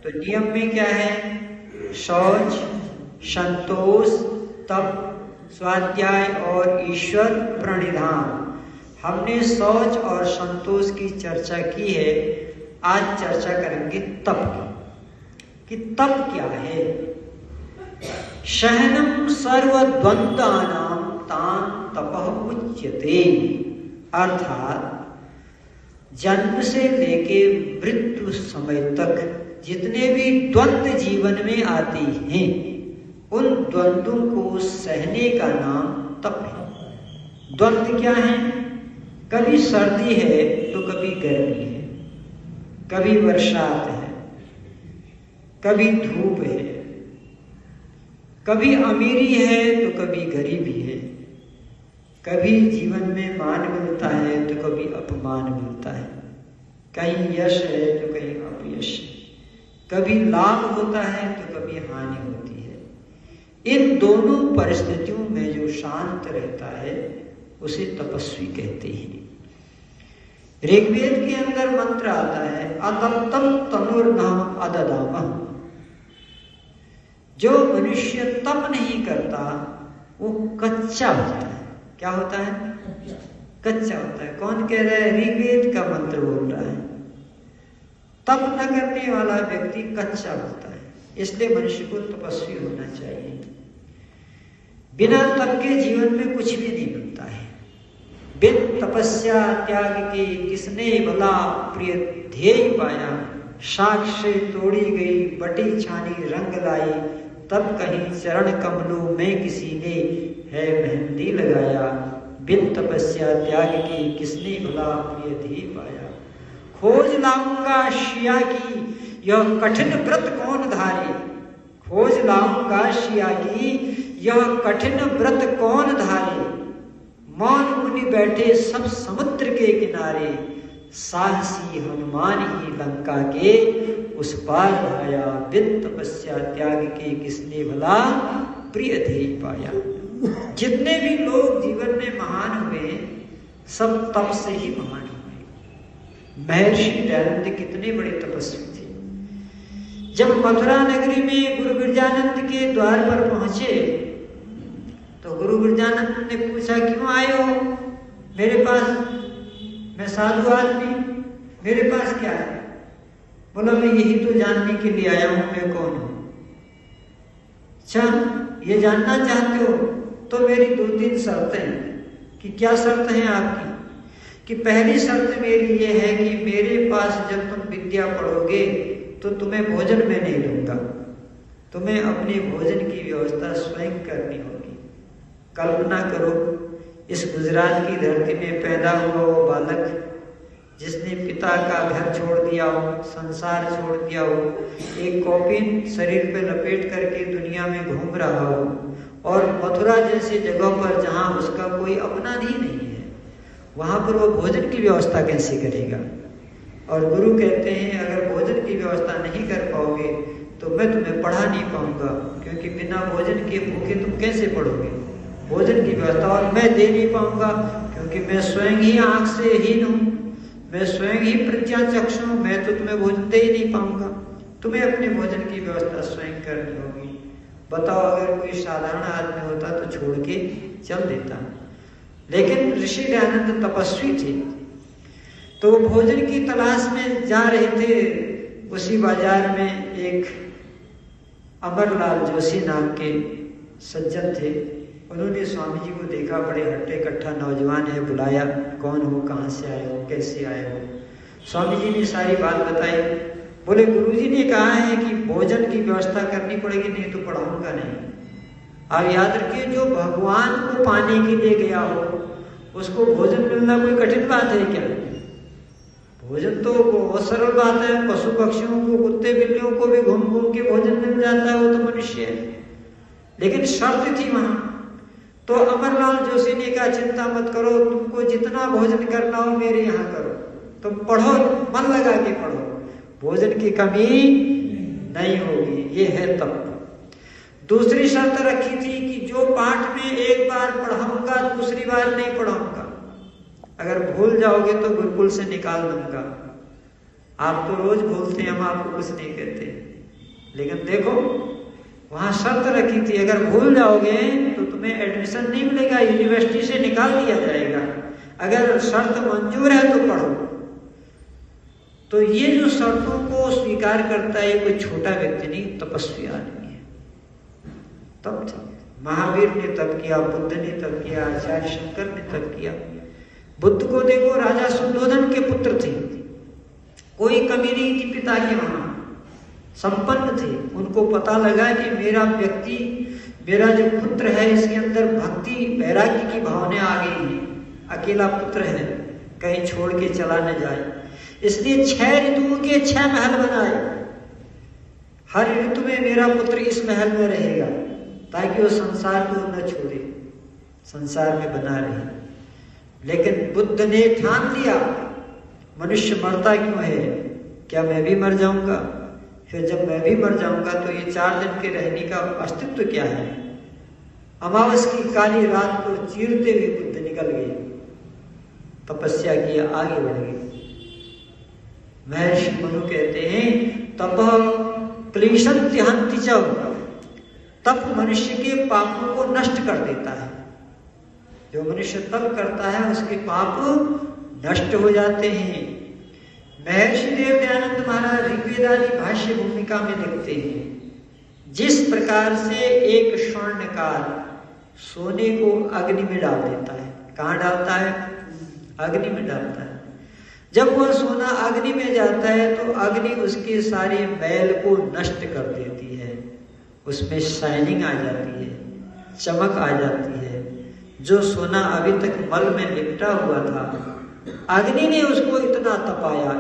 तो नियम में क्या है? शौच, संतोष, तप, स्वाध्याय और ईश्वर प्रणिधान। हमने शौच और संतोष की चर्चा की है। आज चर्चा करेंगे तप की, कि तप क्या है। शहनम सर्वद्वंद्वानां तान तपः उच्यते, अर्थात जन्म से लेके मृत्यु समय तक जितने भी द्वंद्व जीवन में आते हैं, उन द्वंद्वों को सहने का नाम तप है। द्वंद्व क्या है? कभी सर्दी है तो कभी गर्मी है, कभी बरसात है, कभी धूप है, कभी अमीरी है तो कभी गरीबी है, कभी जीवन में मान मिलता है तो कभी अपमान मिलता है, कहीं यश है तो कहीं अपयश है, कभी लाभ होता है तो कभी हानि होती है। इन दोनों परिस्थितियों में जो शांत रहता है उसे तपस्वी कहते हैं। ऋग्वेद के अंदर मंत्र आता है, अतप्तं तनुर्नाम अददामः। जो मनुष्य तप नहीं करता वो कच्चा होता है। क्या होता है? कच्चा होता है। कौन कह रहा है? ऋग्वेद का मंत्र बोल रहा है। तप न करने वाला व्यक्ति कच्चा होता है, इसलिए मनुष्य को तपस्वी होना चाहिए। बिना तप के जीवन में कुछ भी नहीं मिलता है। बिन तपस्या त्याग के किसने भला प्रिय ध्येय पाया। साक्ष से तोड़ी गई बटी छानी रंग लाई, तब कहीं चरण कमलों में किसी ने है मेहंदी लगाया। बिन तपस्या त्याग के किसने भला प्रिय ध्येय पाया। खोज लाऊंगा शिया की यह कठिन व्रत कौन धारे। खोज लाऊंगा शिया की यह कठिन व्रत कौन धारे। मौन मुनि बैठे सब समुद्र के किनारे, साहसी हनुमान ही लंका के उस पार आया। बिन तपस्या त्याग के किसने भला प्रिय ध्येय पाया। जितने भी लोग जीवन में महान हुए सब तप से ही महान हुए। महर्षि दयानंद कितने बड़े तपस्वी थे। जब मथुरा नगरी में गुरु गिरजानंद के द्वार पर पहुंचे तो गुरु गिरजानंद ने पूछा, क्यों आए हो मेरे पास? मैं साधु आदमी, मेरे पास क्या है? बोला, मैं यही तो जानने के लिए आया हूं मैं कौन हूं। अच्छा, ये जानना चाहते हो तो मेरी 2-3 शर्तें हैं। कि क्या शर्त है आपकी? कि पहली शर्त मेरी ये है कि मेरे पास जब तुम विद्या पढ़ोगे तो तुम्हें भोजन में नहीं दूंगा, तुम्हें अपने भोजन की व्यवस्था स्वयं करनी होगी। कल्पना करो, इस गुजरात की धरती में पैदा हुआ वो बालक जिसने पिता का घर छोड़ दिया हो, संसार छोड़ दिया हो, एक कॉपिन शरीर पे लपेट करके दुनिया में घूम रहा हो, और मथुरा जैसी जगह पर जहाँ उसका कोई अपना ही नहीं है, वहाँ पर वो भोजन की व्यवस्था कैसे करेगा? और गुरु कहते हैं, अगर भोजन की व्यवस्था नहीं कर पाओगे तो मैं तुम्हें पढ़ा नहीं पाऊंगा, क्योंकि बिना भोजन के भूखे तुम कैसे पढ़ोगे? भोजन की व्यवस्था और मैं दे नहीं पाऊंगा, क्योंकि मैं स्वयं ही आंख से हीन हूँ, मैं स्वयं ही प्रज्ञा चक्षु हूँ, मैं तो तुम्हें भोजन दे ही नहीं पाऊंगा। तुम्हें अपने भोजन की व्यवस्था स्वयं करनी होगी। बताओ, अगर कोई साधारण आदमी होता तो छोड़ के चल देता, लेकिन ऋषि दयानंद तपस्वी थे, तो वो भोजन की तलाश में जा रहे थे। उसी बाजार में एक अमरलाल जोशी नाम के सज्जन थे। उन्होंने स्वामी जी को देखा, बड़े हट्टे कट्ठा नौजवान है, बुलाया, कौन हो, कहाँ से आए हो, कैसे आए हो? स्वामी जी ने सारी बात बताई। बोले, गुरुजी ने कहा है कि भोजन की व्यवस्था करनी पड़ेगी, नहीं तो पढ़ाऊंगा नहीं। आप याद रखिए, जो भगवान को पाने के लिए गया हो उसको भोजन मिलना कोई कठिन बात है क्या? भोजन तो बहुत सरल बात है। पशु पक्षियों को, कुत्ते बिल्लियों को भी घूम घूम के भोजन मिल जाता है, वो तो मनुष्य है। लेकिन शर्त थी वहां। तो अमरलाल जोशी ने कहा, चिंता मत करो, तुमको जितना भोजन करना हो मेरे यहाँ करो, तुम पढ़ो, मन लगा के पढ़ो, भोजन की कमी नहीं होगी। ये है तप। दूसरी शर्त रखी थी कि जो पाठ में एक बार पढ़ाऊंगा दूसरी बार नहीं पढ़ाऊंगा, अगर भूल जाओगे तो गुरुकुल से निकाल दूंगा। आप तो रोज भूलते हैं, हम आपको कुछ नहीं कहते। लेकिन देखो वहां शर्त रखी थी, अगर भूल जाओगे तो तुम्हें एडमिशन नहीं मिलेगा, यूनिवर्सिटी से निकाल दिया जाएगा। अगर शर्त मंजूर है तो पढ़ो। तो ये जो शर्तों को स्वीकार करता है, ये कोई छोटा व्यक्ति नहीं, तपस्वी आदमी है। तब ठीक, महावीर ने तब किया, बुद्ध ने तब किया, आचार्य शंकर ने तब किया। बुद्ध को देखो, राजा सुद्धोधन के पुत्र थे, कोई कमी नहीं थी पिता के वहां, संपन्न थे। उनको पता लगा कि मेरा जो पुत्र है इसके अंदर भक्ति वैराग्य की भावना आ गई है, अकेला पुत्र है, कहीं छोड़ के चला न जाए। इसलिए 6 ऋतुओं के 6 महल बनाए। हर ऋतु में मेरा पुत्र इस महल में रहेगा, ताकि वो संसार को न छोड़े, संसार में बना रहे। लेकिन बुद्ध ने ठान लिया, मनुष्य मरता क्यों है, क्या मैं भी मर जाऊंगा? फिर जब मैं भी मर जाऊंगा तो ये 4 दिन के रहने का अस्तित्व क्या है? अमावस की काली रात को चीरते हुए बुद्ध निकल गए, तपस्या किया, आगे बढ़ गए। महर्षि मनु कहते हैं, तप क्लेशंति हन्ति च, तप मनुष्य के पापों को नष्ट कर देता है। जो मनुष्य तप करता है उसके पाप नष्ट हो जाते हैं। महर्षि देव दयानंद महाराज ऋग्वेद आदि भाष्य भूमिका में लिखते हैं, जिस प्रकार से एक स्वर्णकार सोने को अग्नि में डाल देता है, कहाँ डालता है? अग्नि में डालता है। जब वह सोना अग्नि में जाता है तो अग्नि उसके सारे मैल को नष्ट कर देती है, उसमें शाइनिंग आ जाती है, चमक आ जाती है। जो सोना अभी तक मल में लिपटा हुआ था, अग्नि ने उसको इतना तपाया,